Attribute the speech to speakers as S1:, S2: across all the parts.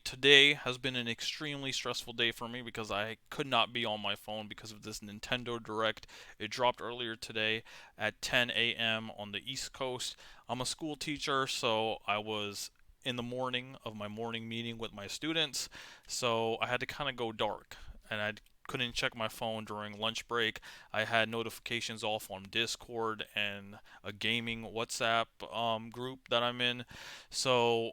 S1: Today has been an extremely stressful day for me because I could not be on my phone because of this Nintendo Direct. It dropped earlier today at 10 a.m. on the East Coast. I'm a school teacher, so I was in the morning of my morning meeting with my students, so I had to kind of go dark, and I couldn't check my phone during lunch break. I had notifications off on Discord and a gaming WhatsApp group that I'm in, so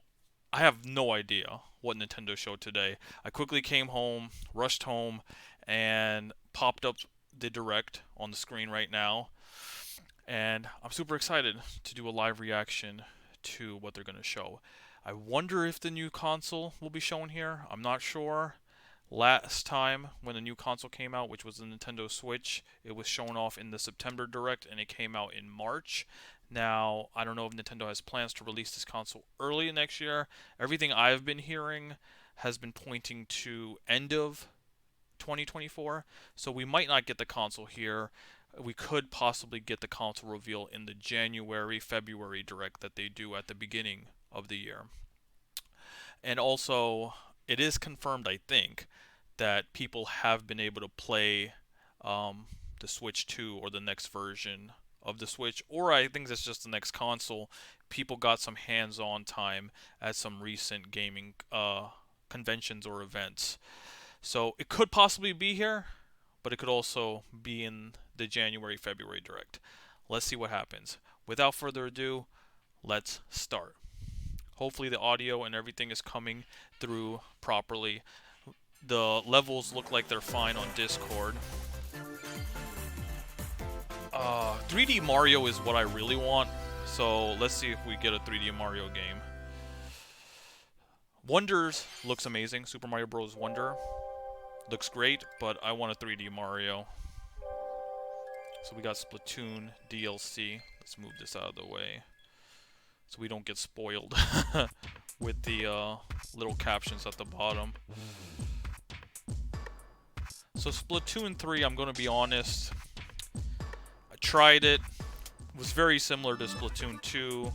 S1: I have no idea what Nintendo showed today. I quickly came home, rushed home, and popped up the Direct on the screen right now. And I'm super excited to do a live reaction to what they're going to show. I wonder if the new console will be shown here. I'm not sure. Last time when the new console came out, which was the Nintendo Switch, it was shown off in the September Direct and it came out in March. Now, I don't know if Nintendo has plans to release this console early next year. Everything I've been hearing has been pointing to end of 2024, so we might not get the console here. We could possibly get the console reveal in the January, February Direct that they do at the beginning of the year. And also, it is confirmed, I think, that people have been able to play the Switch 2 or the next version of the Switch, or I think that's just the next console. People got some hands-on time at some recent gaming conventions or events. So it could possibly be here, but it could also be in the January, February Direct. Let's see what happens. Without further ado, let's start. Hopefully the audio and everything is coming through properly. The levels look like they're fine on Discord. 3D Mario is what I really want, so let's see if we get a 3D Mario game. Wonders looks amazing. Super Mario Bros. Wonder looks great, but I want a 3D Mario. So we got Splatoon DLC. Let's move this out of the way so we don't get spoiled with the little captions at the bottom. So Splatoon 3, I'm going to be honest, I tried it. It was very similar to Splatoon 2.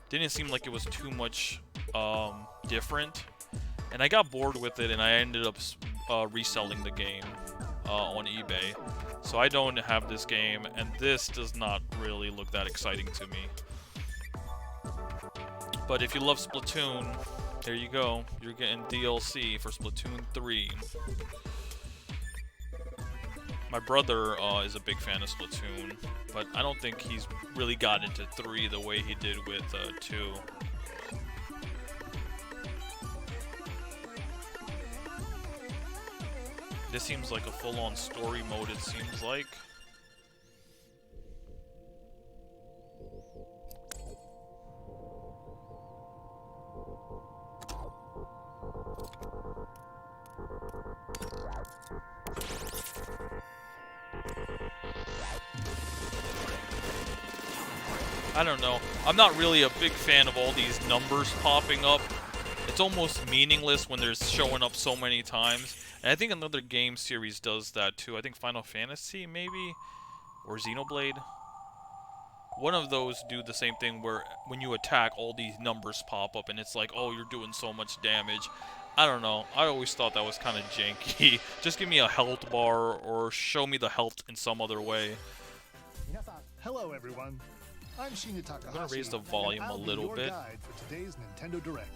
S1: Didn't seem like it was too much different. And I got bored with it and I ended up reselling the game on eBay. So I don't have this game, and this does not really look that exciting to me. But if you love Splatoon, there you go. You're getting DLC for Splatoon 3. My brother is a big fan of Splatoon, but I don't think he's really got into 3 the way he did with 2. This seems like a full-on story mode, it seems like. I don't know. I'm not really a big fan of all these numbers popping up. It's almost meaningless when they're showing up so many times. And I think another game series does that too. I think Final Fantasy, maybe? Or Xenoblade? One of those do the same thing where when you attack, all these numbers pop up and it's like, oh, you're doing so much damage. I don't know. I always thought that was kind of janky. Just give me a health bar or show me the health in some other way.
S2: Hello, everyone. I'm Shinya Takahashi.
S1: I'm going to raise the volume a little bit.
S2: Guide for today's Nintendo Direct.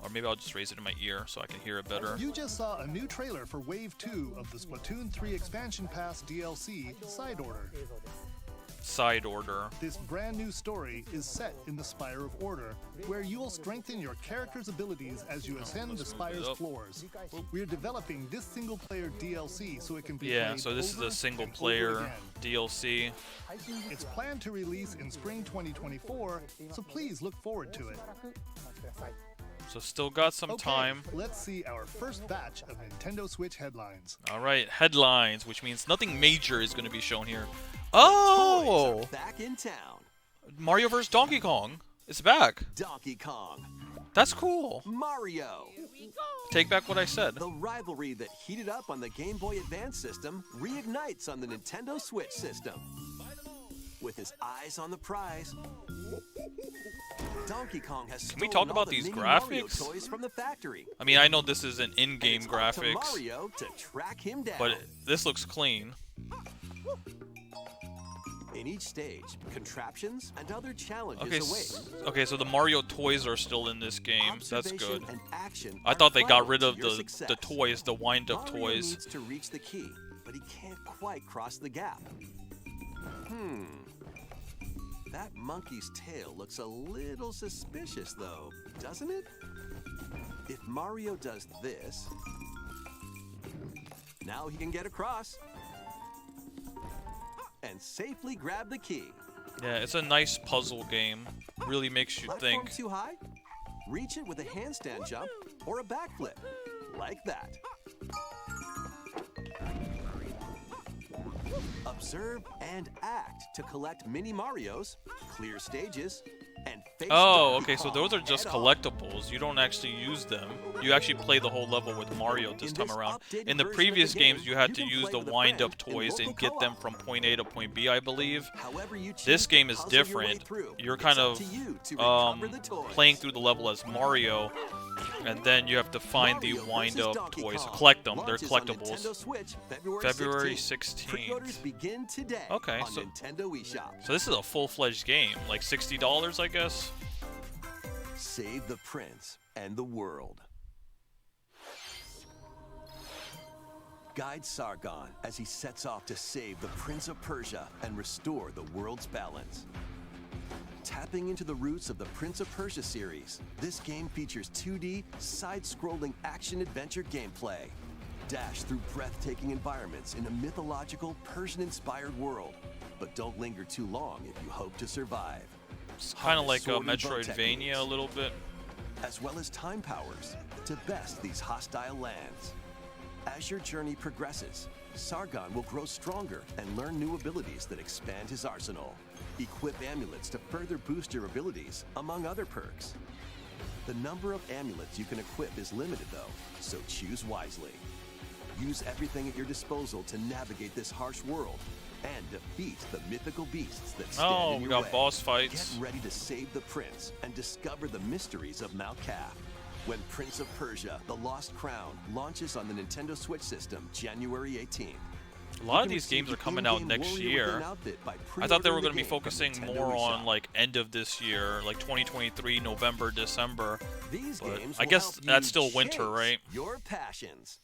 S1: Or maybe I'll just raise it in my ear so I can hear it better.
S2: You just saw a new trailer for Wave 2 of the Splatoon 3 Expansion Pass DLC, Side Order.
S1: Side Order.
S2: This brand new story is set in the Spire of Order, where you will strengthen your character's abilities as you ascend the Spire's floors. We're developing this single-player DLC so it can be played
S1: so this is
S2: over
S1: a single
S2: and over
S1: player
S2: again.
S1: DLC.
S2: It's planned to release in spring 2024, so please look forward to it.
S1: So still got some time.
S2: Let's see our first batch of Nintendo Switch headlines.
S1: Alright, headlines, which means nothing major is going to be shown here. Oh!
S3: Toys are back in town.
S1: Mario vs. Donkey Kong. It's back.
S3: Donkey Kong.
S1: That's cool.
S3: Mario.
S1: Take back what I said.
S3: The rivalry that heated up on the Game Boy Advance system reignites on the Nintendo Switch system. With his eyes on the prize, Donkey Kong has
S1: Can we
S3: stolen
S1: talk
S3: all
S1: about
S3: the
S1: these
S3: mini Mario
S1: graphics?
S3: toys from the factory.
S1: I mean, I know this isn't
S3: And
S1: in-game
S3: it's up to
S1: graphics,
S3: Mario to track him down.
S1: but this looks clean.
S3: In each stage, contraptions and other challenges
S1: Okay,
S3: await.
S1: okay, so the Mario toys are still in this game. That's
S3: Observation
S1: good.
S3: and action
S1: I
S3: are
S1: thought they got
S3: vital
S1: rid
S3: to
S1: of
S3: your
S1: the
S3: success.
S1: toys, the wind-up
S3: Mario
S1: toys.
S3: needs to reach the key, but he can't quite cross the gap. That monkey's tail looks a little suspicious, though, doesn't it? If Mario does this, now he can get across and safely grab the key.
S1: Yeah, it's a nice puzzle game. Really makes you
S3: Platform
S1: think.
S3: too high? Reach it with a handstand jump or a backflip, like that. Observe and act to collect mini Marios, clear stages, and face
S1: Oh,
S3: Donkey
S1: okay, so
S3: Kong
S1: those are just
S3: head on.
S1: collectibles. You don't actually use them. You actually play the whole level with Mario this time around. In the previous games, you had to use the wind-up toys and get them from point A to point B, I believe.
S3: However you choose
S1: This
S3: to
S1: game is
S3: puzzle your way
S1: different.
S3: through,
S1: You're
S3: it's
S1: kind
S3: up
S1: of
S3: to you to recover the toys.
S1: playing through the level as Mario, and then you have to find the
S3: Mario
S1: wind-up
S3: vs. Donkey
S1: toys.
S3: Kong
S1: Collect them. They're
S3: launches on
S1: collectibles.
S3: Nintendo Switch,
S1: February
S3: 16th.
S1: 16th.
S3: Pre-orders begin today
S1: Okay,
S3: on
S1: so-
S3: Nintendo eShop.
S1: So this is a full-fledged game, like $60, I guess.
S3: Save the prince and the world. Guide Sargon as he sets off to save the Prince of Persia and restore the world's balance. Tapping into the roots of the Prince of Persia series, this game features 2D, side-scrolling action-adventure gameplay. Dash through breathtaking environments in a mythological, Persian-inspired world. But don't linger too long if you hope to survive.
S1: It's kind of like a
S3: Sword and bow
S1: Metroidvania
S3: techniques,
S1: a little bit.
S3: as well as time powers to best these hostile lands. As your journey progresses, Sargon will grow stronger and learn new abilities that expand his arsenal. Equip amulets to further boost your abilities, among other perks. The number of amulets you can equip is limited though, so choose wisely. Use everything at your disposal to navigate this harsh world and defeat the mythical beasts that stand
S1: Oh,
S3: in
S1: we
S3: your
S1: got
S3: way.
S1: boss fights.
S3: Get ready to save the prince and discover the mysteries of Mount Calf. When Prince of Persia: The Lost Crown launches on the Nintendo Switch system January 18th.
S1: A lot of these games are coming out next year. I thought they were going to be focusing more on like end of this year, like 2023, November, December.
S3: These
S1: But
S3: games
S1: I
S3: will
S1: guess
S3: help
S1: that's
S3: you
S1: still winter,
S3: chase
S1: right?
S3: Your passions.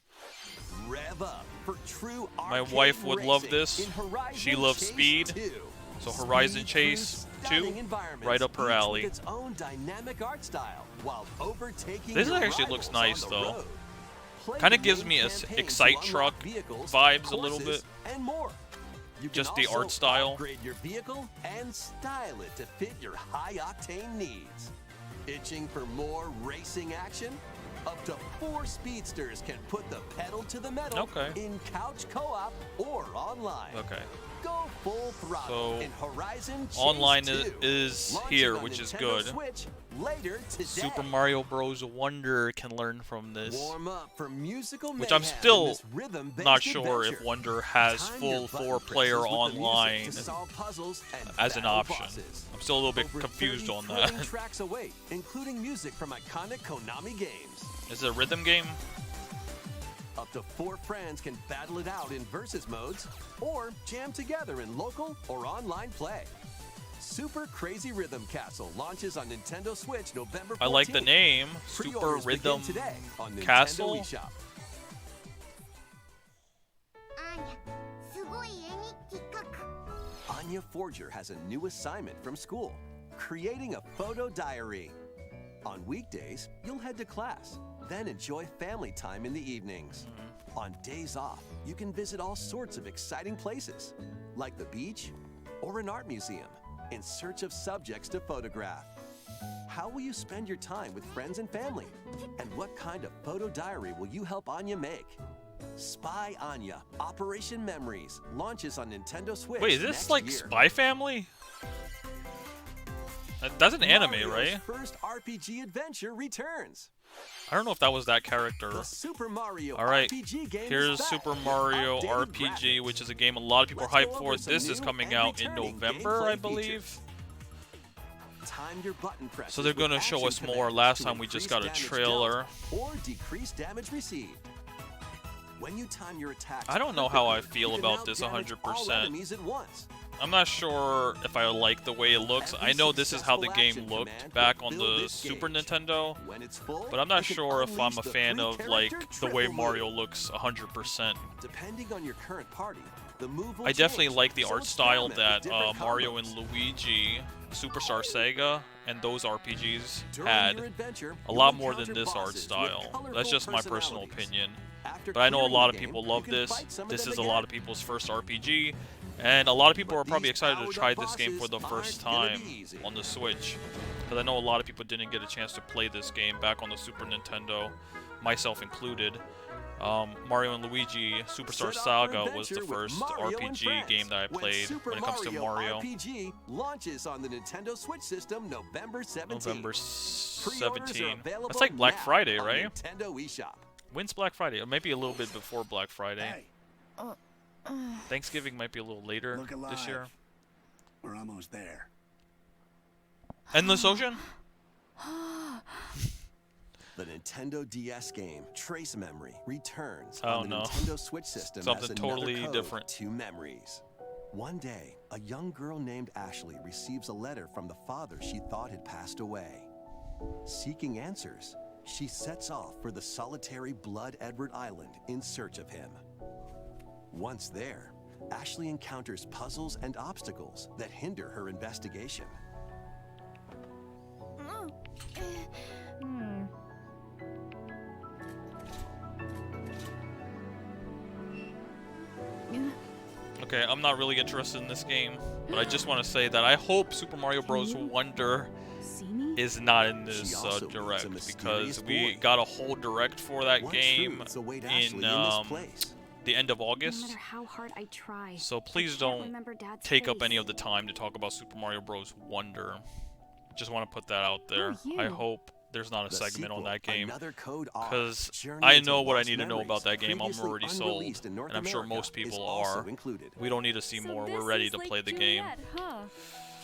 S3: Rev up for true
S1: My
S3: arcade
S1: wife would love
S3: racing
S1: this.
S3: in Horizon
S1: She loves
S3: Chase
S1: Speed.
S3: 2.
S1: So Horizon
S3: Speed
S1: Chase
S3: through stunning
S1: 2,
S3: environments,
S1: right up her
S3: each with
S1: alley.
S3: its own dynamic art style, while overtaking
S1: This
S3: your
S1: actually looks
S3: rivals
S1: nice,
S3: on the
S1: though.
S3: road. Play
S1: Kinda
S3: the
S1: gives
S3: main
S1: me a
S3: campaign to
S1: Excite
S3: unlock
S1: Truck
S3: vehicles,
S1: vibes a little
S3: courses,
S1: bit.
S3: and more. You can
S1: Just the
S3: also
S1: art style.
S3: upgrade your vehicle and style it to fit your high-octane needs. Itching for more racing action? Up to 4 speedsters can put the pedal to the metal
S1: Okay.
S3: in couch co-op or online.
S1: Okay.
S3: Go full throttle
S1: So,
S3: in Horizon Chase
S1: online
S3: 2.
S1: is
S3: Launching
S1: here,
S3: on
S1: which is
S3: Nintendo
S1: good.
S3: Switch later today.
S1: Super Mario Bros. Wonder can learn from this.
S3: Warm up for musical
S1: Which I'm
S3: mayhem in
S1: still
S3: this rhythm-based
S1: not sure if
S3: adventure.
S1: Wonder has
S3: Time
S1: full
S3: your button
S1: 4-player
S3: presses with the music
S1: online
S3: to solve puzzles and
S1: as an
S3: battle
S1: option.
S3: bosses.
S1: I'm still a little bit
S3: Over
S1: confused
S3: 30
S1: on
S3: thrilling
S1: that.
S3: tracks await, including music from iconic Konami games.
S1: Is it a rhythm game?
S3: Up to 4 friends can battle it out in versus modes or jam together in local or online play. Super Crazy Rhythm Castle launches on Nintendo Switch November 14th.
S1: I like the name. Super
S3: Pre-orders begin
S1: Rhythm
S3: today on Nintendo
S1: Castle.
S3: eShop.
S4: アーニャすごい絵日記書く
S3: Anya Forger has a new assignment from school, creating a photo diary. On weekdays, you'll head to class, then enjoy family time in the evenings. On days off, you can visit all sorts of exciting places, like the beach or an art museum, in search of subjects to photograph. How will you spend your time with friends and family? And what kind of photo diary will you help Anya make? Spy Anya Operation Memories launches on Nintendo Switch.
S1: Wait, is this
S3: next
S1: like
S3: year.
S1: Spy Family? That's an anime,
S3: Mario's
S1: right?
S3: First RPG adventure returns.
S1: I don't know if that was that character.
S3: The Super Mario
S1: Alright,
S3: RPG game
S1: here's
S3: is back
S1: Super
S3: with
S1: Mario
S3: updated
S1: RPG,
S3: graphics.
S1: which is a game a lot of people are
S3: Let's
S1: hyped
S3: go
S1: for.
S3: over some
S1: This is
S3: new
S1: coming
S3: and
S1: out in
S3: returning
S1: November,
S3: gameplay
S1: I believe.
S3: features. time your button presses
S1: So they're
S3: with
S1: gonna show
S3: action
S1: us more.
S3: commands
S1: Last
S3: to
S1: time we just
S3: increase
S1: got a
S3: damage
S1: trailer.
S3: dealt or decrease damage received. When you time your attacks
S1: I don't know how I
S3: perfectly,
S1: feel
S3: you can
S1: about
S3: now
S1: this
S3: damage all
S1: 100%.
S3: enemies at once.
S1: I'm not sure if I like the way it looks.
S3: Every
S1: I know this is how the
S3: successful
S1: game
S3: action
S1: looked
S3: command
S1: back
S3: will
S1: on
S3: fill
S1: the
S3: this
S1: Super
S3: gauge.
S1: Nintendo,
S3: When it's full,
S1: but I'm not
S3: it can
S1: sure if I'm
S3: unleash
S1: a
S3: the
S1: fan of like
S3: three-character
S1: the way
S3: triple
S1: Mario
S3: move.
S1: looks 100%.
S3: Depending on your current party, the move will
S1: I definitely
S3: change,
S1: like the
S3: so
S1: art style
S3: experiment
S1: that
S3: with different
S1: Mario and
S3: combos.
S1: Luigi, Superstar Sega, and those RPGs
S3: During
S1: had
S3: your adventure,
S1: a
S3: you'll
S1: lot more than
S3: encounter
S1: this art
S3: bosses with
S1: style.
S3: colorful
S1: That's just my personal
S3: personalities.
S1: opinion.
S3: After
S1: But I know a
S3: clearing
S1: lot
S3: the
S1: of
S3: game,
S1: people
S3: you
S1: love
S3: can
S1: this.
S3: fight some of
S1: This
S3: them
S1: is a
S3: again.
S1: lot of people's first RPG, and a lot of people
S3: But
S1: are probably
S3: these
S1: excited to
S3: powered-up
S1: try this game for
S3: bosses
S1: the first
S3: aren't gonna
S1: time
S3: be easy.
S1: on the Switch. Because I know a lot of people didn't get a chance to play this game back on the Super Nintendo, myself included. Mario and Luigi Superstar
S3: Set off for
S1: Saga was the
S3: adventure with
S1: first
S3: Mario and
S1: RPG
S3: Friends
S1: game that I
S3: when
S1: played
S3: Super
S1: when it comes to Mario.
S3: RPG launches on the Nintendo Switch system November 17th.
S1: November
S3: Pre-orders are
S1: 17.
S3: available
S1: That's like Black
S3: now
S1: Friday,
S3: on
S1: right?
S3: Nintendo eShop.
S1: When's Black Friday? Or maybe a little bit before Black Friday.
S2: Hey,
S1: Thanksgiving might be a little later
S2: look
S1: this year.
S2: alive. We're almost there.
S1: Endless Ocean?
S3: The Nintendo DS game Trace Memory returns
S1: Oh,
S3: on the
S1: no.
S3: Nintendo Switch system
S1: Something
S3: as another
S1: totally
S3: code
S1: different.
S3: to memories. One day, a young girl named Ashley receives a letter from the father she thought had passed away. Seeking answers, she sets off for the solitary Blood Edward Island in search of him. Once there, Ashley encounters puzzles and obstacles that hinder her investigation.
S1: Okay, I'm not really interested in this game, but I just want to say that I hope Super Mario Bros. Wonder
S5: See me?
S1: is not in
S3: She
S1: this
S3: also meets a
S1: direct,
S3: mysterious
S1: because we
S3: boy.
S1: got a whole direct for that
S3: What
S1: game
S3: truths await Ashley
S1: in
S3: in this place?
S1: the end of
S5: No
S1: August.
S5: matter how hard I try,
S1: So please
S5: can't
S1: don't
S5: remember Dad's
S1: take up
S5: face.
S1: any of the time to talk about Super Mario Bros. Wonder. Just want to put that out there.
S5: you?
S1: I hope there's not a
S3: The
S1: segment on
S3: sequel,
S1: that game,
S3: Another Code R,
S1: because
S3: Journey
S1: I
S3: into
S1: know what I
S3: Lost
S1: need to know
S3: Memories,
S1: about that game. I'm
S3: previously
S1: already sold,
S3: unreleased in North
S1: and I'm sure
S3: America,
S1: most
S3: is
S1: people
S3: also
S1: are.
S3: included.
S1: We don't need to see more. We're ready to play the game.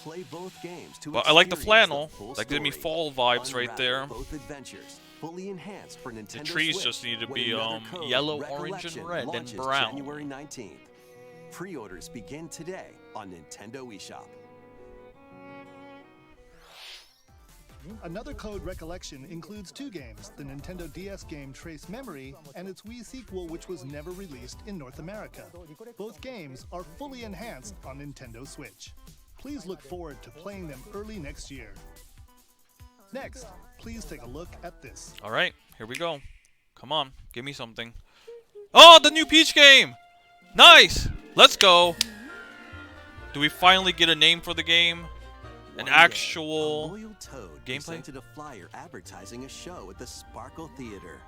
S3: Play both games to
S1: But I like the
S3: experience
S1: flannel.
S3: full
S1: That gives me
S3: story.
S1: fall vibes right
S3: Unravel
S1: there.
S3: Both adventures, fully enhanced for Nintendo
S1: The trees
S3: Switch,
S1: just need to
S3: when
S1: be
S3: Another Code
S1: yellow, orange, and
S3: Recollection
S1: red, and
S3: launches
S1: brown.
S3: January 19th. Pre-orders begin today on Nintendo eShop.
S2: Another Code Recollection includes two games, the Nintendo DS game Trace Memory and its Wii sequel which was never released in North America. Both games are fully enhanced on Nintendo Switch. Please look forward to playing them early next year. Next, please take a look at this.
S1: All right, here we go. Come on, give me something. Oh, the new Peach game! Nice! Let's go! Do we finally get a name for the game? An
S3: One day,
S1: actual
S3: a loyal toad
S1: gameplay?
S3: presented a flyer advertising a show at the Sparkle Theater.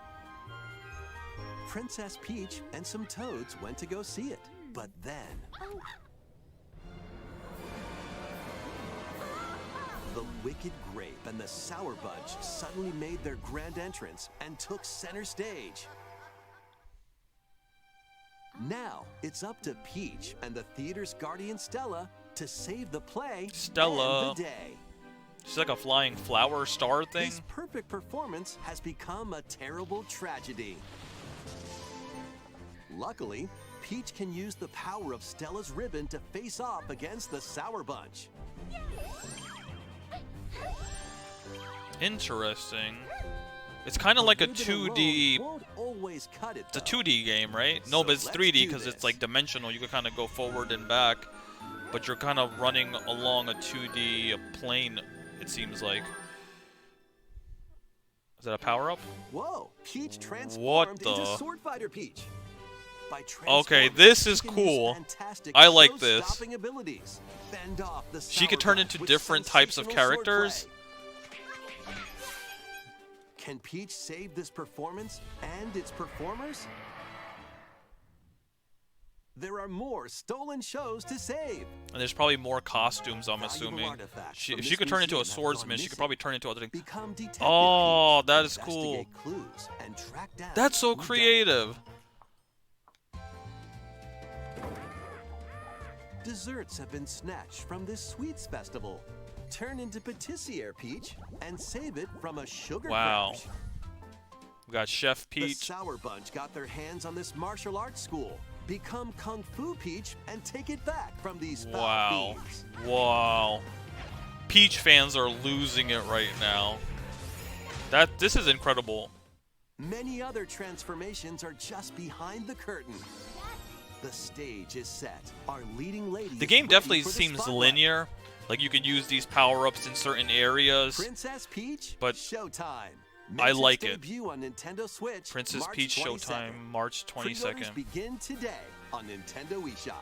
S3: Princess Peach and some toads went to go see it, but then the Wicked Grape and the Sour Bunch suddenly made their grand entrance and took center stage. Now it's up to Peach and the theater's guardian Stella to save the play
S1: Stella.
S3: and the day.
S1: She's like a flying flower star thing.
S3: His perfect performance has become a terrible tragedy. Luckily, Peach can use the power of Stella's ribbon to face off against the Sour Bunch.
S1: Interesting. It's kind of like a
S3: Ribbon
S1: 2D.
S3: alone won't always cut it,
S1: It's a
S3: though.
S1: 2D game, right? No,
S3: So
S1: but it's
S3: let's
S1: 3D
S3: do
S1: because it's
S3: this.
S1: like dimensional. You can kind of go forward and back, but you're kind of running along a 2D plane. It seems like. Is that a power up?
S3: Whoa! Peach transformed
S1: the-
S3: into Sword Fighter Peach. By
S1: Okay,
S3: transforming,
S1: this is
S3: she can
S1: cool.
S3: use fantastic
S1: I like this.
S3: show-stopping abilities. Fend off the
S1: She could
S3: Sour
S1: turn
S3: Bunch
S1: into
S3: with
S1: different types of
S3: sensational
S1: characters.
S3: swordplay. Can Peach save this performance and its performers? There are more stolen shows to save.
S1: And there's probably more costumes, I'm
S3: Valuable
S1: assuming.
S3: artifacts
S1: She,
S3: from
S1: if she
S3: this
S1: could turn into a
S3: museum have gone
S1: swordsman, she could
S3: missing.
S1: probably turn into other things.
S3: Become Detective
S1: Oh,
S3: Peach,
S1: that is cool.
S3: investigate clues, and track down
S1: That's so
S3: who done it.
S1: creative.
S3: Desserts have been snatched from this sweets festival. Turn into Patissiere Peach and save it from a sugar
S1: Wow.
S3: crash.
S1: We got Chef
S3: The
S1: Peach.
S3: Sour Bunch got their hands on this martial arts school. Become Kung Fu Peach and take it back from these foul
S1: Wow.
S3: fiends.
S1: Wow. Peach fans are losing it right now. This is incredible.
S3: Many other transformations are just behind the curtain. The stage is set. Our leading lady
S1: The
S3: is
S1: game
S3: ready
S1: definitely
S3: for the
S1: seems
S3: spotlight.
S1: linear. Like you could use these power-ups in certain areas.
S3: Princess Peach
S1: But
S3: Showtime.
S1: I
S3: Makes
S1: like
S3: its
S1: it.
S3: debut on Nintendo Switch.
S1: Princess
S3: March
S1: Peach
S3: 22nd.
S1: Showtime, March
S3: Pre-orders
S1: 22nd.
S3: begin today on Nintendo eShop.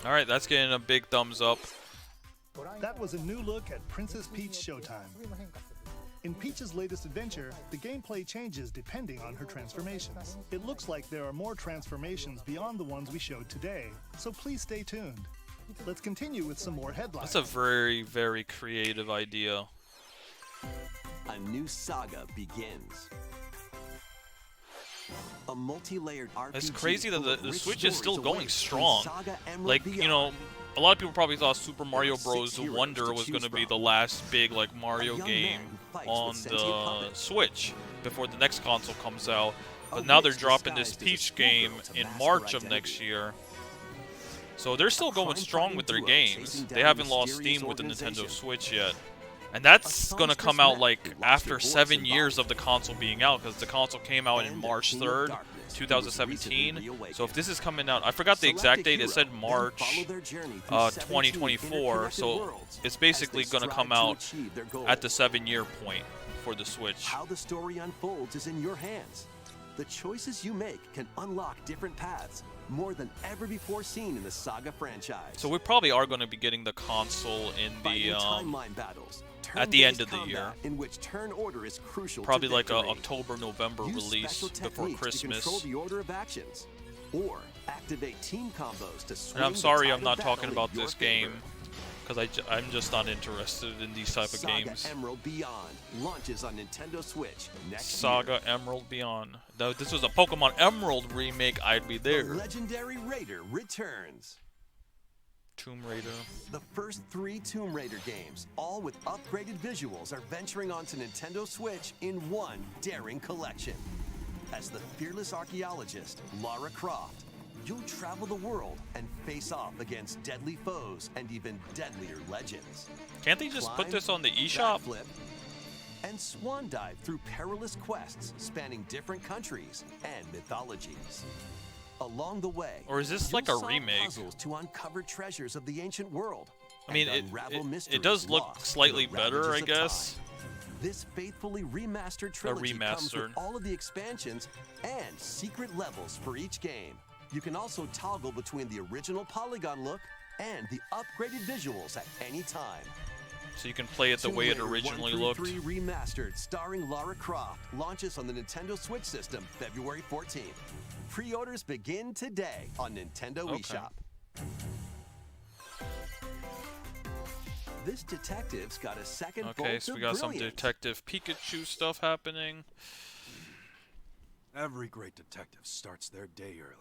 S1: Alright, that's getting a big thumbs up.
S2: That was a new look at Princess Peach Showtime. In Peach's latest adventure, the gameplay changes depending on her transformations. It looks like there are more transformations beyond the ones we showed today, so please stay tuned. Let's continue with some more headlines.
S1: That's a very, very creative idea.
S3: A new saga begins. A multi-layered RPG.
S1: It's crazy that
S3: full of
S1: the
S3: rich
S1: Switch is still
S3: stories
S1: going
S3: awaits in
S1: strong.
S3: Saga Emerald
S1: Like,
S3: Beyond.
S1: you know, a lot of people probably thought Super Mario
S3: There are
S1: Bros.
S3: 6 heroes
S1: Wonder
S3: to
S1: was going to
S3: choose
S1: be
S3: from.
S1: the last big, like, Mario
S3: A young
S1: game
S3: man who fights
S1: on
S3: with sentient
S1: the
S3: puppets.
S1: Switch before the next console comes out. But
S3: A
S1: now they're
S3: witch
S1: dropping this
S3: disguised as a
S1: Peach
S3: schoolgirl
S1: game
S3: to
S1: in
S3: mask her
S1: March of
S3: identity.
S1: next year. So they're still going strong with their
S3: crime-fighting duo
S1: games.
S3: chasing
S1: They
S3: down
S1: haven't lost
S3: mysterious
S1: steam with the Nintendo
S3: organization.
S1: Switch yet. And that's going to
S3: songstress
S1: come out
S3: mech
S1: like
S3: who lost
S1: after
S3: her voice
S1: 7
S3: and
S1: years
S3: body.
S1: of the console being out, because the console came out in
S3: And a
S1: March
S3: king of
S1: 3rd,
S3: darkness who was
S1: 2017.
S3: recently
S1: So if
S3: reawakened.
S1: this is coming out, I forgot the
S3: Select
S1: exact
S3: a
S1: date. It
S3: hero,
S1: said
S3: then
S1: March
S3: follow their journey through 17
S1: 2024.
S3: interconnected
S1: So
S3: worlds
S1: it's
S3: as
S1: basically
S3: they
S1: going to
S3: strive
S1: come
S3: to
S1: out
S3: achieve their goals.
S1: at the 7-year point for the Switch.
S3: How the story unfolds is in your hands. The choices you make can unlock different paths, more than ever before seen in the Saga franchise.
S1: So we probably are going to be getting the console in
S3: Fighting
S1: the
S3: timeline battles,
S1: at the end
S3: turn-based
S1: of the year.
S3: combat in which turn order is crucial
S1: probably
S3: to
S1: like a
S3: victory.
S1: October, November
S3: Use
S1: release
S3: special
S1: before
S3: techniques to control
S1: Christmas.
S3: the order of actions, or activate team combos to swing
S1: And I'm
S3: the
S1: sorry
S3: tide
S1: I'm
S3: of
S1: not
S3: battle
S1: talking
S3: in
S1: about
S3: your
S1: this
S3: favor.
S1: game because I'm just not interested in these type of
S3: Saga
S1: games.
S3: Emerald Beyond launches on Nintendo Switch next year.
S1: Saga Emerald Beyond. Though this was a Pokemon Emerald remake, I'd be
S3: The
S1: there.
S3: legendary Raider returns.
S1: Tomb Raider.
S3: The first 3 Tomb Raider games, all with upgraded visuals, are venturing onto Nintendo Switch in one daring collection. As the fearless archaeologist, Lara Croft, you'll travel the world and face off against deadly foes and even deadlier legends.
S1: Can't they just put
S3: Climb,
S1: this on the eShop?
S3: backflip, and swan dive through perilous quests spanning different countries and mythologies. Along the way,
S1: Or is this
S3: you'll
S1: like a
S3: solve
S1: remake?
S3: puzzles to uncover treasures of the ancient world.
S1: I mean,
S3: and unravel
S1: it
S3: mysteries
S1: does look
S3: lost in
S1: slightly
S3: the
S1: better,
S3: ravages
S1: I
S3: of
S1: guess.
S3: time. This faithfully remastered trilogy comes with
S1: remastered.
S3: all of the expansions and secret levels for each game. You can also toggle between the original polygon look and the upgraded visuals at any time.
S1: So you can play it the
S3: Tomb
S1: way it
S3: Raider
S1: originally
S3: 1
S1: looked.
S3: through 3 Remastered, starring Lara Croft, launches on the Nintendo Switch system February 14th. Pre-orders begin today on Nintendo
S1: Okay.
S3: eShop. This detective's got a second
S1: Okay,
S3: bolt
S1: so we
S3: of
S1: got some
S3: brilliance.
S1: Detective Pikachu stuff happening.
S6: Every great detective starts their day early.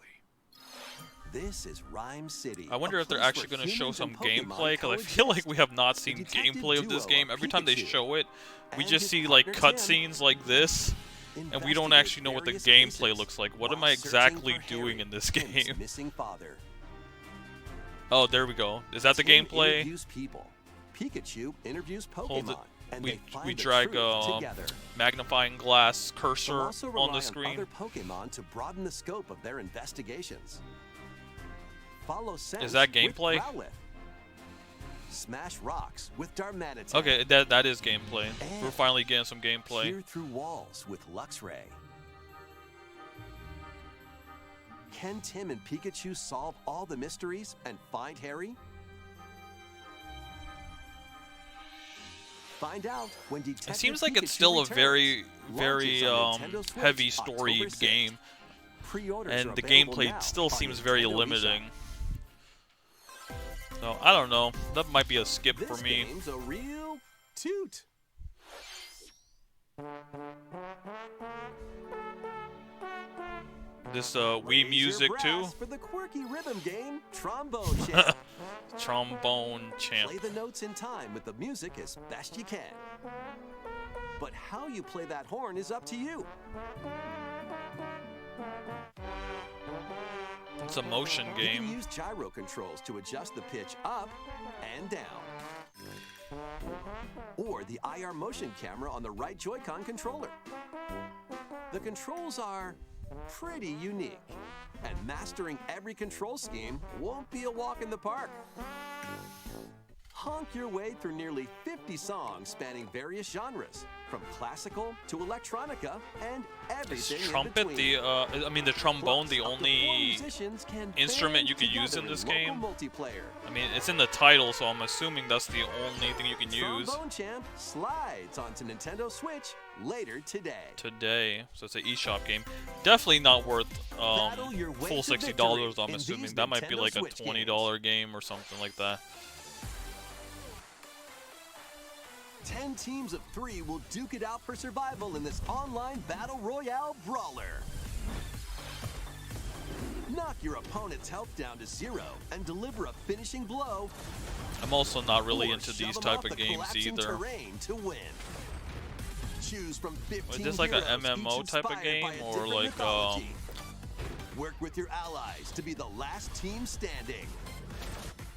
S3: This is Rhyme City.
S1: I wonder
S3: a
S1: if they're
S3: place
S1: actually
S3: where
S1: going to show
S3: humans
S1: some
S3: and Pokemon
S1: gameplay, because I feel like
S3: coexist.
S1: we have not seen
S3: detective
S1: gameplay of this
S3: duo
S1: game.
S3: of
S1: Every time they
S3: Pikachu
S1: show it, we
S3: and
S1: just
S3: his
S1: see like
S3: partner Tim
S1: cutscenes like this, and we don't
S3: investigate
S1: actually know what the
S3: various
S1: gameplay
S3: cases
S1: looks like. What am
S3: while
S1: I
S3: searching
S1: exactly
S3: for
S1: doing
S3: Harry,
S1: in this
S3: Tim's
S1: game?
S3: missing father.
S1: Oh, there we go. Is that the
S3: Tim
S1: gameplay?
S3: interviews people. Pikachu interviews
S1: Hold
S3: Pokemon,
S1: it.
S3: and
S1: We
S3: they find
S1: we
S3: the
S1: drag
S3: truth together.
S1: magnifying glass
S3: They'll
S1: cursor
S3: also
S1: on
S3: rely
S1: the
S3: on
S1: screen.
S3: other Pokemon to broaden the scope of their investigations. Follow Sense
S1: Is that
S3: with
S1: gameplay?
S3: Growlithe. Smash rocks with Darmanitan.
S1: Okay, that is gameplay. We're
S3: And
S1: finally getting some gameplay.
S3: Peer through walls with Luxray. Can Tim and Pikachu solve all the mysteries and find Harry? Find out when Detective
S1: It seems like it's
S3: Pikachu
S1: still a
S3: returns.
S1: very,
S3: Launches
S1: very
S3: on Nintendo Switch
S1: heavy story
S3: October 6th.
S1: game,
S3: Pre-orders
S1: and
S3: are
S1: the
S3: available
S1: gameplay
S3: now
S1: still
S3: on
S1: seems very
S3: Nintendo eShop.
S1: limiting. So I don't know. That might be a skip
S3: This
S1: for me.
S3: game's a real toot.
S1: This Wii
S3: Raise
S1: music
S3: your
S1: too.
S3: brass for the quirky rhythm game Trombone Champ.
S1: Trombone champ.
S3: Play the notes in time with the music as best you can. But how you play that horn is up to you.
S1: It's a motion
S3: You can
S1: game.
S3: use gyro controls to adjust the pitch up and down. Or the IR motion camera on the right Joy-Con controller. The controls are pretty unique, and mastering every control scheme won't be a walk in the park. Honk your way through nearly 50 songs spanning various genres, from classical to electronica and
S1: Is
S3: everything in
S1: trumpet
S3: between.
S1: the trombone the
S3: Plus, up to 4
S1: only
S3: musicians can
S1: instrument
S3: band
S1: you could use
S3: together
S1: in this
S3: local
S1: game?
S3: multiplayer.
S1: I mean, it's in the title, so I'm assuming that's the only thing you can use
S3: Trombone Champ slides onto Nintendo Switch later today.
S1: today. So it's an eShop game. Definitely not worth
S3: Battle your way
S1: full
S3: to
S1: $60.
S3: victory
S1: I'm
S3: in
S1: assuming
S3: these
S1: that might be
S3: Nintendo
S1: like a
S3: Switch
S1: $20 game or something like that.
S3: 10 teams of 3 will duke it out for survival in this online battle royale brawler. Knock your opponent's health down to 0 and deliver a finishing blow.
S1: I'm also not really
S3: or
S1: into
S3: shove
S1: these
S3: 'em
S1: type
S3: off
S1: of
S3: the
S1: games
S3: collapsing
S1: either.
S3: terrain to win. Choose from 15
S1: Is this like a
S3: heroes,
S1: MMO
S3: each
S1: type of
S3: inspired
S1: game,
S3: by a
S1: or
S3: different
S1: like,
S3: mythology. Work with your allies to be the last team standing.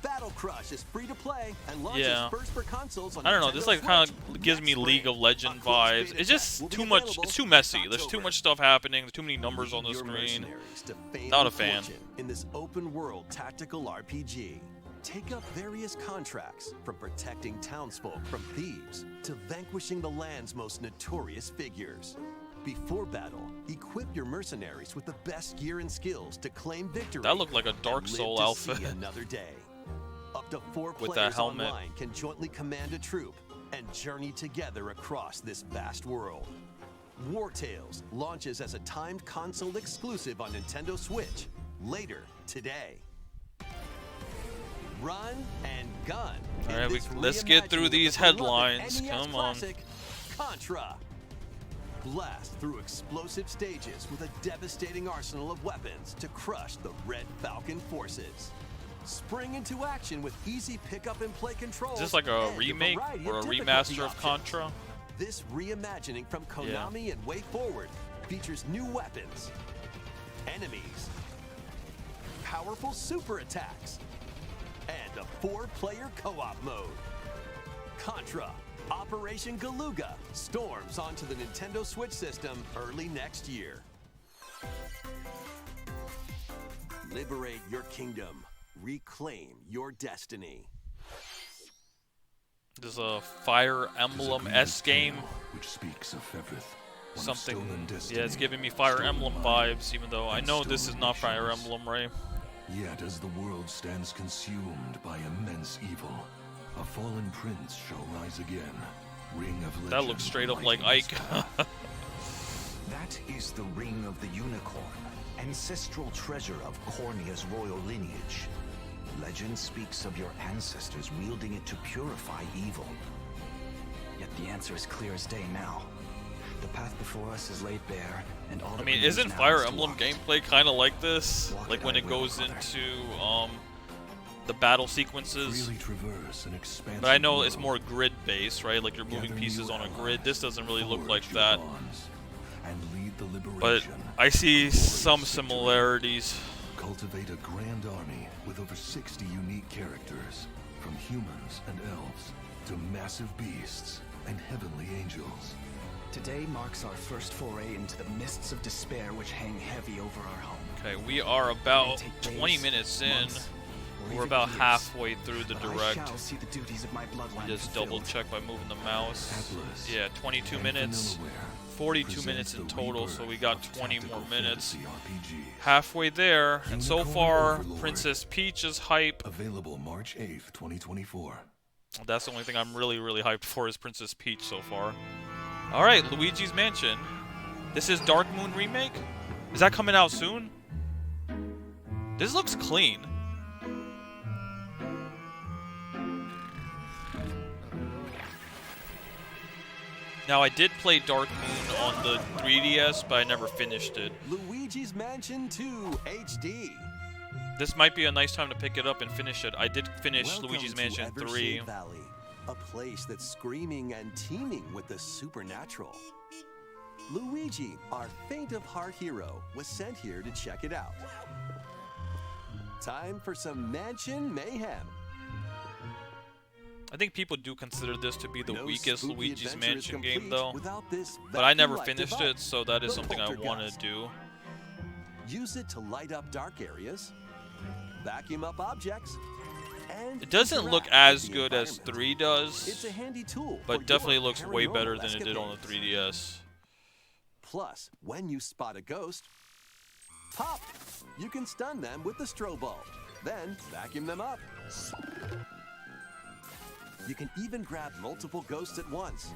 S3: Battle Crush is free to play and launches
S1: Yeah.
S3: first for consoles on
S1: I don't know.
S3: Nintendo
S1: This like kind
S3: Switch
S1: of gives me
S3: next
S1: League
S3: spring.
S1: of Legend
S3: A closed
S1: vibes.
S3: beta
S1: It's
S3: test
S1: just
S3: will be
S1: too much.
S3: available
S1: It's too
S3: next
S1: messy. There's too
S3: October.
S1: much stuff happening. There's too many numbers on the
S3: Lead your
S1: screen.
S3: mercenaries to fame
S1: Not a
S3: and
S1: fan.
S3: fortune in this open world tactical RPG. Take up various contracts, from protecting townsfolk from thieves to vanquishing the land's most notorious figures. Before battle, equip your mercenaries with the best gear and skills to claim victory.
S1: That looked like a Dark
S3: and live
S1: Soul
S3: to
S1: outfit.
S3: see another day. Up to 4
S1: With that
S3: players
S1: helmet.
S3: online can jointly command a troop and journey together across this vast world. War Tales launches as a timed console exclusive on Nintendo Switch later today. Run and gun.
S1: All
S3: in
S1: right,
S3: this
S1: let's get through
S3: reimagining of
S1: these
S3: the beloved
S1: headlines.
S3: NES
S1: Come on.
S3: classic, Contra. Blast through explosive stages with a devastating arsenal of weapons to crush the Red Falcon forces. Spring into action with easy pickup and play controls.
S1: Is this like a
S3: and
S1: remake
S3: variety
S1: or a
S3: difficulty
S1: remaster of
S3: options.
S1: Contra?
S3: This reimagining from Konami and Way Forward features new weapons, enemies, powerful super attacks, and a 4-player co-op mode. Contra Operation Galuga storms onto the Nintendo Switch system early next year. Liberate your kingdom. Reclaim your destiny.
S1: This is a Fire Emblem-esque game.
S6: Which speaks of Fevrith, one of
S1: Something.
S6: stolen destiny,
S1: Yeah, it's giving me Fire
S6: stolen
S1: Emblem
S6: life,
S1: vibes, even though I
S6: and
S1: know this is
S6: stolen
S1: not Fire
S6: nations.
S1: Emblem, right?
S6: Yet as the world stands consumed by immense evil, a fallen prince shall rise again. Ring of Legend.
S1: That looks straight up like
S6: lighting
S1: Ike.
S6: the sky.
S7: That is the Ring of the Unicorn, ancestral treasure of Cornia's royal lineage. Legend speaks of your ancestors wielding it to purify evil.
S8: Yet the answer is clear as day now. The path before us is laid bare, and all
S1: I
S8: that
S1: mean,
S8: remains
S1: isn't
S8: now
S1: Fire
S8: is to
S1: Emblem
S8: walk.
S1: gameplay kind of like this?
S8: Walk
S1: Like
S8: it
S1: when
S8: I
S1: it
S8: will,
S1: goes
S8: brother.
S1: into the battle sequences.
S6: Freely traverse an expansive
S1: But I know it's
S6: world.
S1: more grid-based, right? Like you're moving
S6: Gather
S1: pieces
S6: new
S1: on a
S6: allies,
S1: grid. This doesn't really look like
S6: forge your
S1: that.
S6: bonds, and lead the
S1: But
S6: liberation
S1: I see
S6: towards
S1: some
S6: victory.
S1: similarities.
S6: Cultivate a grand army with over 60 unique characters, from humans and elves to massive beasts and heavenly angels.
S8: Today marks our first foray into the mists of despair which hang heavy over our home.
S1: Okay, we are about
S8: Take
S1: 20
S8: days,
S1: minutes in.
S8: months, or
S1: We're
S8: even
S1: about
S8: years.
S1: halfway through the
S8: But I
S1: direct.
S8: shall see the duties of my bloodline
S1: Just double
S8: fulfilled.
S1: check by moving the mouse.
S6: Atlas
S1: Yeah, 22
S6: and
S1: minutes.
S6: Vanillaware
S1: 42
S6: presents
S1: minutes in
S6: the
S1: total, so we
S6: rebirth
S1: got
S6: of
S1: 20 more
S6: tactical
S1: minutes.
S6: fantasy RPGs.
S1: Halfway there, and so
S6: Unicorn
S1: far,
S6: Overlord.
S1: Princess Peach is hype.
S6: Available March 8th, 2024.
S1: That's the only thing I'm really hyped for is Princess Peach so far. Alright, Luigi's Mansion. This is Dark Moon Remake? Is that coming out soon? This looks clean. Now, I did play Dark Moon on the 3DS, but I never finished it.
S3: Luigi's Mansion 2 HD.
S1: This might be a nice time to pick it up and finish it. I did finish
S3: Welcome
S1: Luigi's
S3: to
S1: Mansion 3.
S3: Evershade Valley, a place that's screaming and teeming with the supernatural. Luigi, our faint-of-heart hero, was sent here to check it out. Time for some mansion mayhem.
S1: I think people do consider this to be the
S3: No
S1: weakest
S3: spooky
S1: Luigi's
S3: adventure is
S1: Mansion game,
S3: complete
S1: though.
S3: without this
S1: But I never
S3: vacuum-like
S1: finished
S3: device,
S1: it, so that is
S3: the
S1: something I want
S3: poltergeist.
S1: to do.
S3: Use it to light up dark areas, vacuum up objects, and
S1: It doesn't look
S3: interact
S1: as
S3: with the
S1: good as
S3: environment.
S1: 3 does,
S3: It's a handy tool,
S1: but
S3: for
S1: definitely
S3: your
S1: looks way better
S3: paranormal
S1: than it did on the
S3: escapades.
S1: 3DS.
S3: Plus, when you spot a ghost, pop! You can stun them with the strobe bulb, then vacuum them up. You can even grab multiple ghosts at once.